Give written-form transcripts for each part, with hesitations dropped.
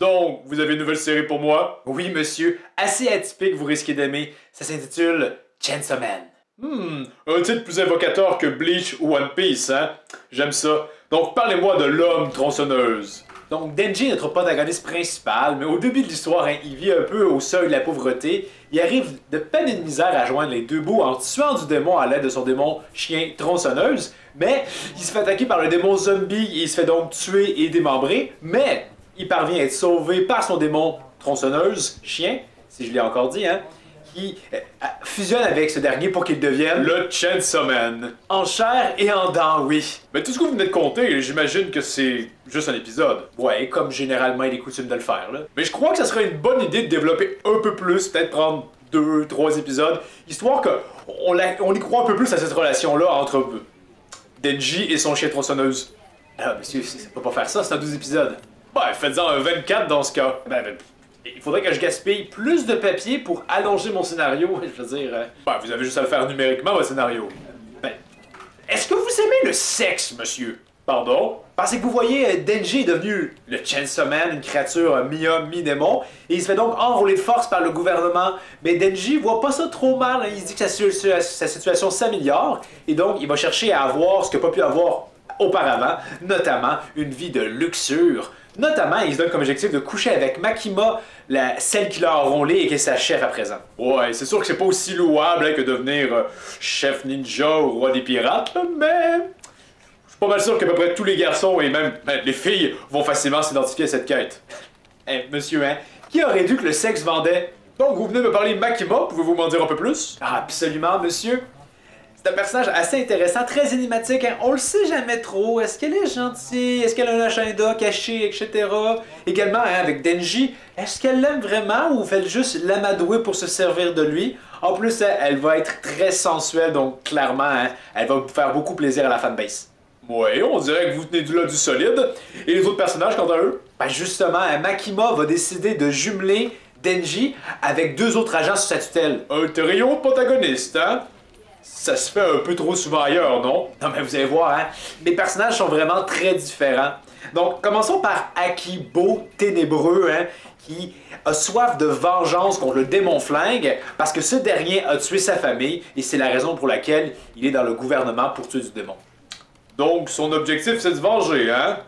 Donc, vous avez une nouvelle série pour moi? Oui, monsieur, assez atypique, vous risquez d'aimer. Ça s'intitule Chainsaw Man. Un titre plus invocateur que Bleach ou One Piece, hein? J'aime ça. Donc, parlez-moi de l'homme tronçonneuse. Donc, Denji est notre protagoniste principal, mais au début de l'histoire, il vit un peu au seuil de la pauvreté. Il arrive de peine et de misère à joindre les deux bouts en tuant du démon à l'aide de son démon chien tronçonneuse, mais il se fait attaquer par le démon zombie et il se fait donc tuer et démembrer, mais il parvient à être sauvé par son démon tronçonneuse, chien, si je l'ai encore dit, hein, qui fusionne avec ce dernier pour qu'il devienne Le Chainsaw Man. en chair et en dents, oui. Mais tout ce que vous venez de compter, j'imagine que c'est juste un épisode. Ouais, comme généralement il est coutume de le faire, là. Mais je crois que ça serait une bonne idée de développer un peu plus, peut-être prendre 2, 3 épisodes, histoire que on y croit un peu plus à cette relation-là entre Denji et son chien tronçonneuse. Ah, monsieur, ça peut pas faire ça, c'est un 12 épisodes. Ben, faites-en un 24 dans ce cas. Il faudrait que je gaspille plus de papier pour allonger mon scénario, je veux dire... Ben, vous avez juste à le faire numériquement, votre scénario. Ben, est-ce que vous aimez le sexe, monsieur? Pardon? Parce que vous voyez, Denji est devenu le Chainsaw Man, une créature mi-homme, mi-démon, et il se fait donc enrôler de force par le gouvernement. Mais Denji voit pas ça trop mal, hein. Il se dit que sa situation s'améliore, et donc il va chercher à avoir ce qu'il n'a pas pu avoir auparavant, notamment une vie de luxure. Notamment, il se donne comme objectif de coucher avec Makima, celle qui l'a enrôlé et qui est sa chef à présent. Ouais, c'est sûr que c'est pas aussi louable hein, que devenir chef ninja ou roi des pirates, là, mais... Je suis pas mal sûr qu'à peu près tous les garçons et même les filles vont facilement s'identifier à cette quête. Monsieur, hein, qui aurait dû que le sexe vendait? Donc, vous venez me parler de Makima, pouvez-vous m'en dire un peu plus? Ah, absolument, monsieur. C'est un personnage assez intéressant, très énigmatique, hein. On le sait jamais trop. Est-ce qu'elle est gentille? Est-ce qu'elle a un agenda caché, etc.? Également, hein, avec Denji, est-ce qu'elle l'aime vraiment ou fait juste l'amadouer pour se servir de lui? En plus, hein, elle va être très sensuelle, donc clairement, hein, elle va faire beaucoup plaisir à la fanbase. Ouais, on dirait que vous tenez du solide. Et les autres personnages, quant à eux? Ben justement, hein, Makima va décider de jumeler Denji avec deux autres agents sous sa tutelle. Un trio de protagonistes, hein? Ça se fait un peu trop souvent ailleurs, non? Non mais vous allez voir, hein, mes personnages sont vraiment très différents. Donc, commençons par Akibo Ténébreux, hein, qui a soif de vengeance contre le démon flingue parce que ce dernier a tué sa famille et c'est la raison pour laquelle il est dans le gouvernement pour tuer du démon. Donc, son objectif, c'est de se venger, hein?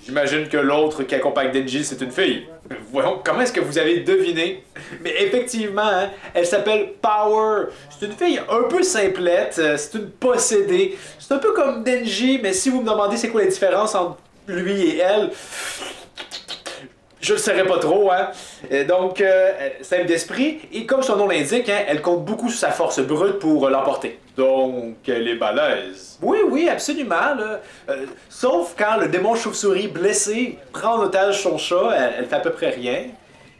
J'imagine que l'autre qui accompagne Denji, c'est une fille. Voyons, comment est-ce que vous avez deviné? Mais effectivement, hein, elle s'appelle Power. C'est une fille un peu simplette, c'est une possédée. C'est un peu comme Denji, mais si vous me demandez c'est quoi la différence entre lui et elle, je le saurais pas trop, hein. Donc, simple d'esprit, et comme son nom l'indique, hein, elle compte beaucoup sur sa force brute pour l'emporter. Donc, elle est balèze. Oui, oui, absolument, là. Sauf quand le démon chauve-souris blessé prend en otage son chat, elle fait à peu près rien.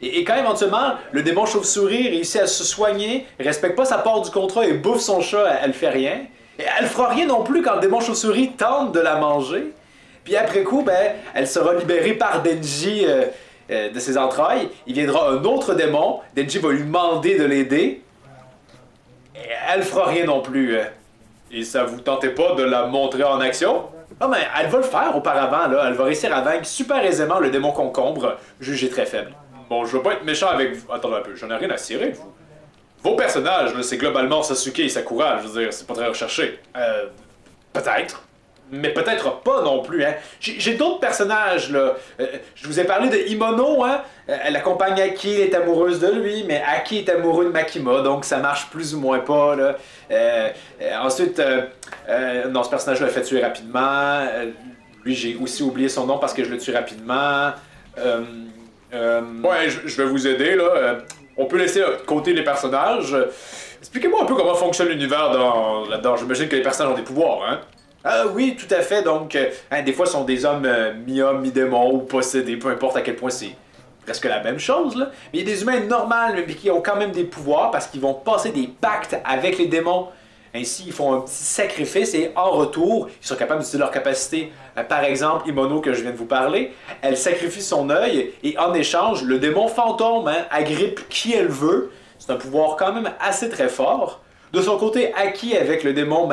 Et quand éventuellement, le démon chauve-souris réussit à se soigner, respecte pas sa part du contrat et bouffe son chat, elle fait rien. Et elle fera rien non plus quand le démon chauve-souris tente de la manger. Puis après coup, ben, elle sera libérée par Denji de ses entrailles. Il viendra un autre démon, Denji va lui demander de l'aider. Et elle fera rien non plus. Et ça vous tentait pas de la montrer en action? Ah mais elle va le faire auparavant, là. Elle va réussir à vaincre super aisément le démon concombre, jugé très faible. Bon, je veux pas être méchant avec vous. Attends un peu, j'en ai rien à cirer de vous. Vos personnages, là, c'est globalement Sasuke et Sakura, je veux dire, c'est pas très recherché. Peut-être. Mais peut-être pas non plus, hein. J'ai d'autres personnages, là. Je vous ai parlé de Imono, hein. Elle accompagne Aki, elle est amoureuse de lui, mais Aki est amoureux de Makima, donc ça marche plus ou moins pas, là. Ensuite, non, ce personnage-là l'a fait tuer rapidement. Lui, j'ai aussi oublié son nom parce que je le tue rapidement. Ouais, je vais vous aider, là. On peut laisser de côté les personnages. Expliquez-moi un peu comment fonctionne l'univers là-dedans. J'imagine que les personnages ont des pouvoirs, hein? Oui, tout à fait. Donc, hein, des fois, ce sont des hommes mi-hommes, mi-démons ou possédés, peu importe à quel point c'est presque la même chose, là. Mais il y a des humains normaux, mais qui ont quand même des pouvoirs parce qu'ils vont passer des pactes avec les démons. Ainsi, ils font un petit sacrifice et en retour, ils sont capables d'utiliser leurs capacités. Par exemple, Imono, que je viens de vous parler, elle sacrifie son œil et en échange, le démon fantôme, hein, agrippe qui elle veut. C'est un pouvoir quand même assez très fort. De son côté, Aki avec le démon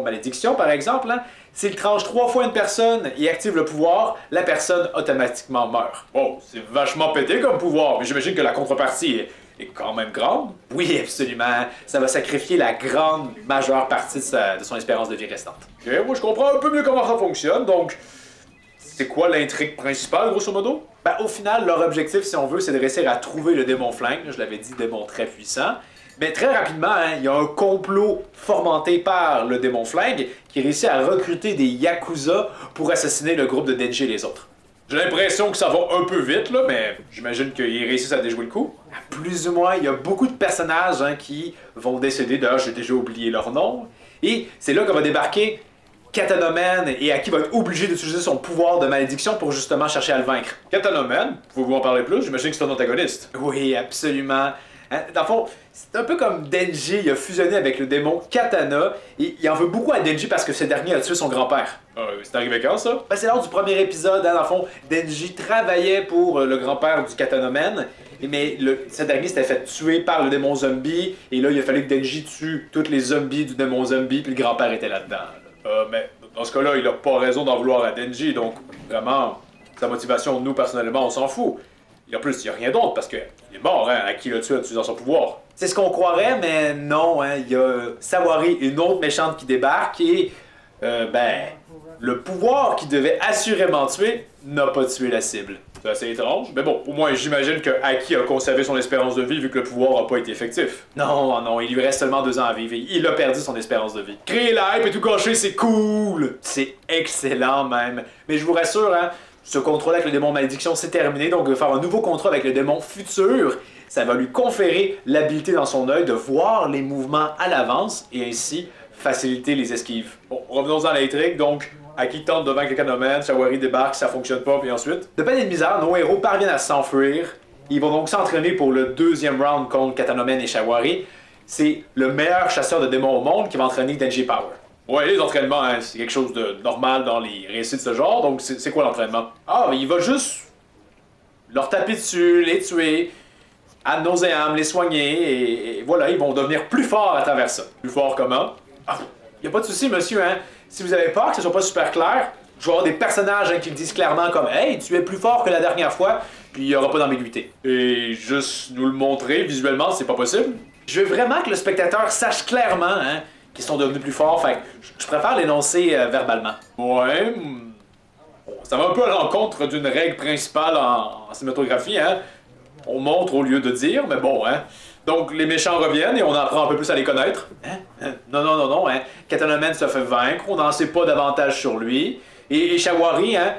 malédiction, par exemple, hein, s'il tranche 3 fois une personne et active le pouvoir, la personne automatiquement meurt. Oh, c'est vachement pété comme pouvoir, mais j'imagine que la contrepartie est quand même grande. Oui, absolument. Ça va sacrifier la grande majeure partie de son espérance de vie restante. Ok, moi je comprends un peu mieux comment ça fonctionne, donc... C'est quoi l'intrigue principale, grosso modo? Ben, au final, leur objectif, si on veut, c'est de réussir à trouver le démon flingue. Je l'avais dit, démon très puissant. Mais très rapidement, hein, il y a un complot fomenté par le démon flingue qui réussit à recruter des Yakuza pour assassiner le groupe de Denji et les autres. J'ai l'impression que ça va un peu vite, là, mais j'imagine qu'ils réussissent à déjouer le coup. Plus ou moins, il y a beaucoup de personnages hein, qui vont décéder. D'ailleurs, j'ai déjà oublié leur nom. Et c'est là qu'on va débarquer Katanomen et Aki va être obligé d'utiliser son pouvoir de malédiction pour justement chercher à le vaincre. Katanomen, pouvez-vous en parler plus? J'imagine que c'est un antagoniste. Oui, absolument. Hein, dans le fond, c'est un peu comme Denji, il a fusionné avec le démon Katana, et il en veut beaucoup à Denji parce que ce dernier a tué son grand-père. C'est arrivé quand, ça? Ben, c'est lors du premier épisode, hein, dans le fond, Denji travaillait pour le grand-père du Katanomen, mais ce dernier s'était fait tuer par le démon zombie, et là, il a fallu que Denji tue tous les zombies du démon zombie, puis le grand-père était là-dedans. Mais dans ce cas-là, il a pas raison d'en vouloir à Denji, donc vraiment, sa motivation, nous, personnellement, on s'en fout. Et en plus, il n'y a rien d'autre parce qu'il est mort, hein, à qui l'a tué en utilisant son pouvoir. C'est ce qu'on croirait, mais non, hein, il y a Sawari, une autre méchante qui débarque et, le pouvoir qui devait assurément tuer n'a pas tué la cible. C'est assez étrange, mais bon, au moins j'imagine que Aki a conservé son espérance de vie vu que le pouvoir n'a pas été effectif. Non, il lui reste seulement 2 ans à vivre et il a perdu son espérance de vie. Créer la hype et tout gâcher, c'est cool! C'est excellent même. Mais je vous rassure, hein, ce contrat avec le démon malédiction c'est terminé, donc il va faire un nouveau contrat avec le démon futur. Ça va lui conférer l'habilité dans son œil de voir les mouvements à l'avance et ainsi faciliter les esquives. Bon, revenons à l'intrigue, donc Aki tente de vaincre le Katanomen, Sawari débarque, ça fonctionne pas, puis ensuite... De peine et de misère, nos héros parviennent à s'enfuir. Ils vont donc s'entraîner pour le 2e round contre Katanomen et Sawari. C'est le meilleur chasseur de démons au monde qui va entraîner Denji Power. Ouais, les entraînements, hein, c'est quelque chose de normal dans les récits de ce genre, donc c'est quoi l'entraînement? Ah, il va juste leur taper dessus, les tuer, ad nauseam, les soigner, et voilà, ils vont devenir plus forts à travers ça. Plus fort comment? Ah, y a pas de souci, monsieur, hein. Si vous avez peur que ce soit pas super clair, je vais avoir des personnages hein, qui le disent clairement comme « Hey, tu es plus fort que la dernière fois », puis il y aura pas d'ambiguïté. Et juste nous le montrer visuellement, c'est pas possible? Je veux vraiment que le spectateur sache clairement hein, qu'ils sont devenus plus forts, fait que je préfère l'énoncer verbalement. Ouais... Bon, ça va un peu à l'encontre d'une règle principale en cinématographie, hein? On montre au lieu de dire, mais bon, hein? Donc, les méchants reviennent et on apprend un peu plus à les connaître. Hein? Non, hein? Katanomen se fait vaincre, on n'en sait pas davantage sur lui. Et Sawari, hein,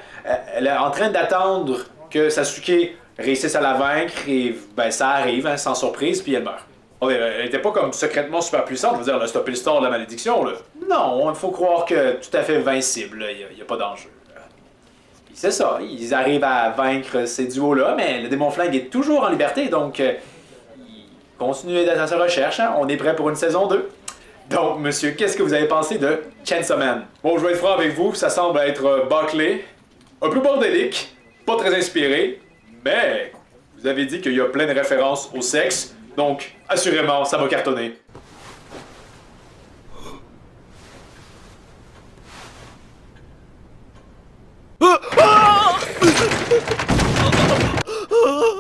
elle est en train d'attendre que Sasuke réussisse à la vaincre et ben ça arrive, hein, sans surprise, puis elle meurt. Oh, elle était pas comme secrètement super puissante, je veux dire, elle a stoppé le store de la malédiction, là. Non, il faut croire que tout à fait invincible, il n'y a pas d'enjeu. Puis c'est ça, ils arrivent à vaincre ces duos-là, mais le démon flingue est toujours en liberté, donc... Continuez d'être à sa recherche, hein? On est prêt pour une saison 2. Donc, monsieur, qu'est-ce que vous avez pensé de Chainsaw Man? Bon, je vais être franc avec vous, ça semble être bâclé, un peu bordélique, pas très inspiré, mais vous avez dit qu'il y a plein de références au sexe, donc assurément, ça va cartonner.